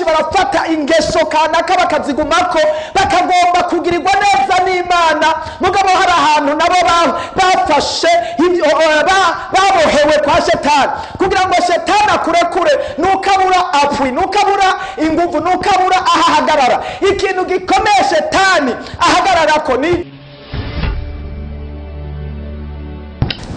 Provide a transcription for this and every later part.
benshi barafata ingeso kanaka bakazigumako bakagomba kugirirwa neza n'Imana, mugabo hari ahantu nabo bafashe babohewe kwa Shetani kugira ngo Shetani akurekure, nukabura apwi, nukabura inguvu, nukabura ahahagarara. Ikintu gikomeye Shetani ahagararako ni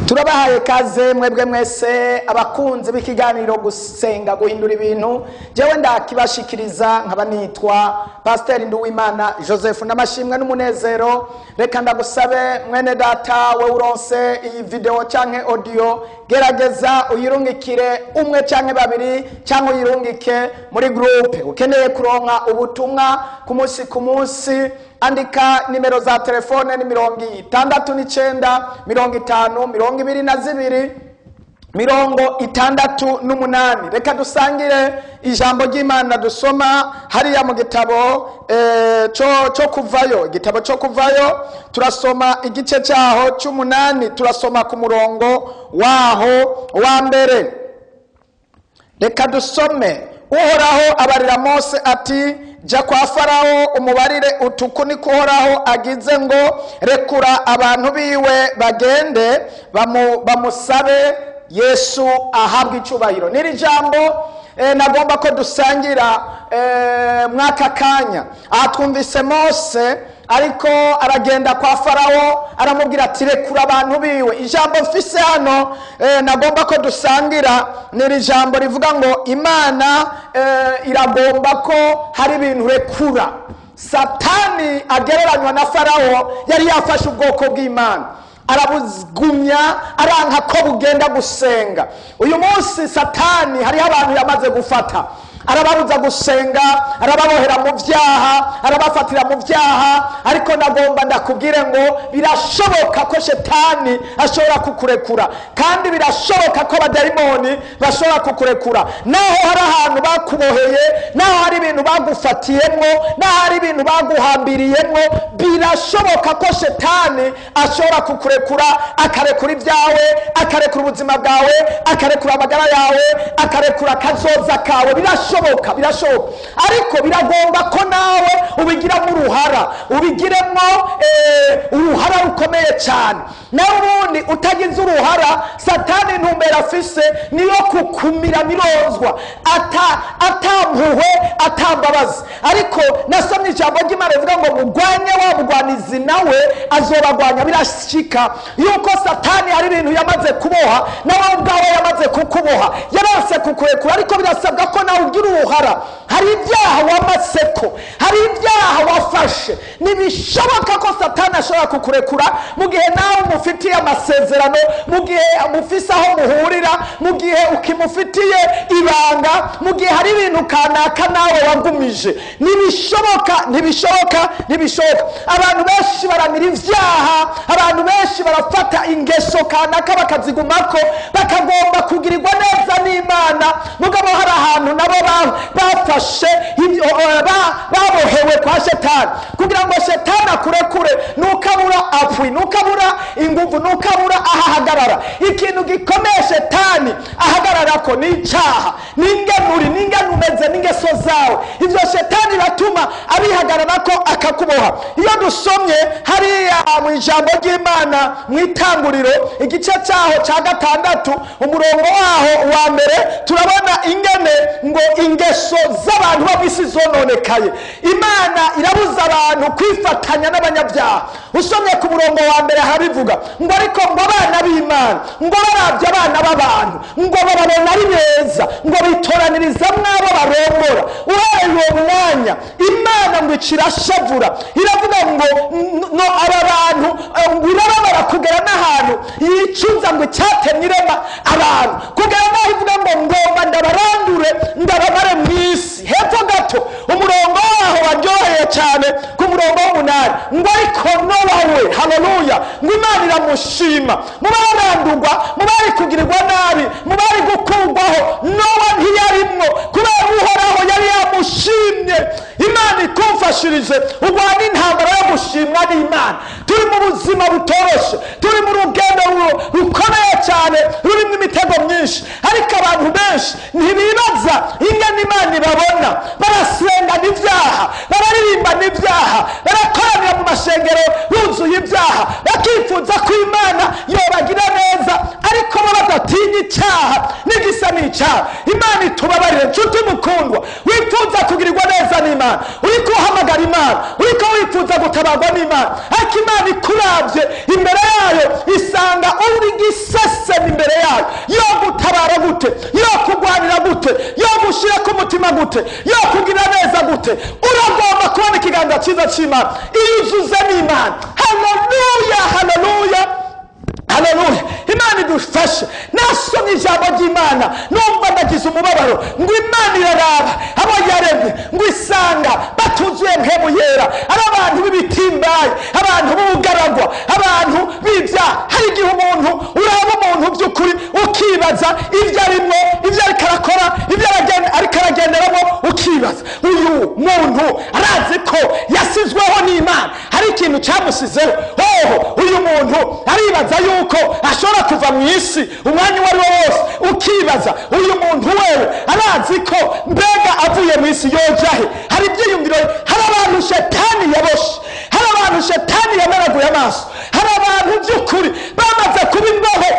turabahaye kaze mwebwe mwese abakunzi b'ikiganiro gusenga guhindura ibintu. Jewe ndakibashikiriza nkaba nitwa Pastor Nduwimana Joseph, n'amashimwe n'umunezero. Reka ndagusabe mwene data we uronse iyi video canke audio, gerageza uyirungikire umwe canke babiri, canke uyirungike muri groupe. Ukeneye kuronka ubutumwa ku munsi andika nimero za telefone ni 69 50 22 68. Reka dusangire ijambo ry'Imana dusoma hariya mu gitabo cyo kuvayo. Igitabo cyo kuvayo turasoma igice cyaho c'8, turasoma ku murongo waho wa mbere. Reka dusome. Uhoraho abarira Mose ati, ja kwa Farawo umubarire utuku ni kuhoraho agize ngo rekura abantu biwe bagende bamusabe Yesu ahabwa icubahiro. Niri jambo nagomba ko dusangira mwaka kanya. Twumvise Mose ariko aragenda kwa Farawo aramubwira ati rekura abantu biwe. Ijambo mfise hano nagomba ko dusangira niri jambo rivuga ngo Imana iragomba ko hari ibintu rekura. Satani agereranywa na Farawo yari yafashe ubwoko bw'Imana arabuzgumya aranka ko bugenda gusenga. Uyu munsi Satani hari abantu yamaze gufata, arababuza gusenga, arababohera mu vyaha, arabafatira mu vyaha. Ariko nagomba ndakubwire ngo birashoboka ko Shetani ashobora kukurekura, kandi birashoboka ko abadayimoni bashobora kukurekura. Naho hari ahantu bakuboheye, naho hari ibintu bagufatiyemwo, naho hari ibintu baguhambiriyemwo, birashoboka ko Shetani ashobora kukurekura, akarekura ibyawe, akarekura ubuzima bwawe, akarekura amagara yawe, akarekura kazoza kawe. Birashoboka. Ariko biragomba ko nawe ubigiramo uruhara, ubigiremo uruhara rukomeye cyane. Nawe ubundi utagize uruhara, Satani ntumbera afise niyo kukumira mirozwa, atampuhwe, atambabazi. Ariko nasomye ijambo ry'Imana rivuga ngo mugwanye wa mugwanizi nawe azobagwanya. Birashika yuko Satani hari ibintu yamaze kuboha, nawe ubwawe yamaze kukuboha, yarase kukurekura. Ariko birasabwa ko nawe ugira uruhara. Hari ibyaha wamaseko, hari ibyaha wafashe. Nibishoboka ko Satani ashobora kukurekura mu gihe nawe umufitiye amasezerano, mu gihe mufise aho muhurira, mu gihe ukimufitiye ibanga, mu gihe hari ibintu kanaka nawe wagumije. Ntibishoboka. Abantu benshi baramira ivyaha, abantu benshi barafata ingeso kanaka bakazigumako bakagomba kugirirwa neza n'Imana, mugabo hari ahantu nabo bafashe babohewe kwa Shetani kugira ngo Shetani akurekure, nukabura apwi, nukabura inguvu, nukabura ahahagarara. Ikintu gikomeye Shetani ahagararako ni icaha, n'ingenuri, n'ingenumeze, n'ingeso zawe. Ivyo Shetani batuma abihagararako akakuboha. Iyo dusomye hariya mu ijambo ry'Imana mu Itanguriro igice cyaho ca 6 umurongo waho wa mbere, turabona ingene ngo ingeso z'abantu b'isi zononekaye. Imana irabuza abantu kwifatanya n'abanyabyaha. Usomye ku murongo wa mbere habivuga ngo ariko ngo abana b'Imana ngo baravye abana b'abantu ngo bababona ari beza, ngo bitoraniriza mwabo barongora. Uhereye uwo mwanya Imana ngo icirashavura, iravuga ngo no aba bantu ngo irababara kugera n'ahantu yicuza ngo cyatemye irema abantu, kugera n'aho ivuga ngo ngomba ndabarandure ndabamare mw'isi. Hepfo gato umurongo waho waryoheye cyane ku murongo w'8 ngo ariko Nowa we, haleluya, ngo Imana iramushima. Mubarandurwa, mubari kugirirwa nabi, mubari gukurwaho, Nowa ntiyarimwo kubera Uhoraho yari yamushimye. Imana ikumfashirize urwana intambara yo gushimwa n'Imana. Turi mu buzima butoroshe, turi mu rugendo rukomeye cyane rurimo imitego myinshi, ariko abantu benshi ntibibaza ingene Imana ibabona. Barasenga n'ibyaha, bararirimba n'ibyaha, barakoranira mu mashengero buzuye ibyaha, bakifuza ko Imana yobagira neza, ariko bo badatinya icyaha n'igisa n'icyaha. Imana itubabarire. Nshuti mukundwa, wifuza kugirirwa neza n'Imana, uriko uhamagara Imana, uriko wifuza gutabarwa n'Imana, ariko Imana ikuravye imbere yayo isanga uri giseseme imbere yayo, yo gutabara gute, yo kugwanira gute, yo gushira ku mutima gute, yo kugira neza gute, uragomba kubona ikiganza cyiza cy'Imana iyuzuze n'Imana. Haleluya, haleluya, haleluya. Imana idufashe. Nasomye ijambo ry'Imana numva ndagize umubabaro ngo Imana iraraba abo yaremye ngo isanga batuzuye mpemu yera, ari abantu b'ibitimbaye, abantu b'ubugaragwa, abantu b'ibyaha. Hari igihe umuntu uraba umuntu by'ukuri ukibaza ibyo arimo, ibyo ariko arakora, ibyo ariko aragenderamo, ukibaza uyu muntu arazi ko yasizweho n'Imana, hari ikintu cyamusizeho. Uyu muntu aribaza yuko ashobora kuva mu isi umwanya uwo ari wo wose, ukibaza uyu muntu wewe arazi ko mbega avuye mu isi yojahe. Hari ibyiyumviro, hari abantu shetani yaboshe, hari abantu shetani yamaraguye amaso, hari abantu by'ukuri bamaze kuba imbohe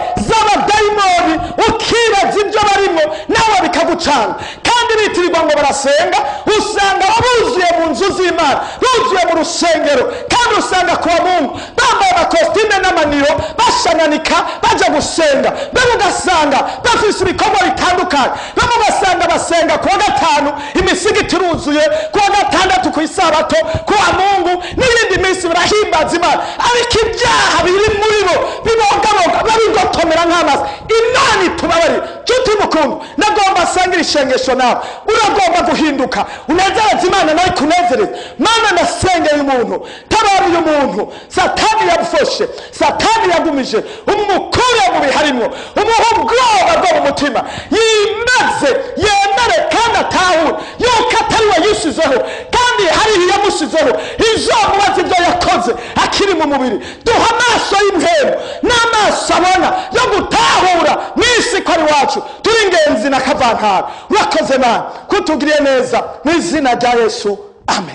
z'abadayimoni, ukibaza ibyo barimo nawe bikagucanga. Kandi bitirirwa ngo barasenga, usanga buzuye mu nzu z'Imana, buzuye mu rusengero, kandi usanga kuwa Mungu bambaye amakositime n'amaniro bashananika baja gusenga. Bamwe ugasanga bafise ibikorwa bitandukanye, bamwe ugasanga basenga kuwa gatanu imisigiti iruzuye, kuwa gatandatu ku isabato, kuwa Mungu n'iyindi minsi barahimbaza Imana, ariko ibyaha biri muri bo bibogaboga babigotomera nk'amazi. Imana itubabarire. Nshuti mukundwa, nagomba asangira ishengesho nawe, uragomba guhinduka unezereze Imana nawe kunezereza. Mana nasengeye umuntu, tabara uyu muntu Satani yabufoshe, Satani yagumije, umukure mu biharimo, umuha ubwoba bwo mu mutima, yimaze yemere kandi atahure yuko atari we yishizeho, kandi hari yamushizeho izomubaza ibyo yakoze akiri mu mubiri. Duha amaso y'impemu n'amaso abona yo gutahura mu isi ko ari wacu turi ingenzi na kavantara. Urakoze Mana kutugiriye neza, mu izina rya Yesu, amen.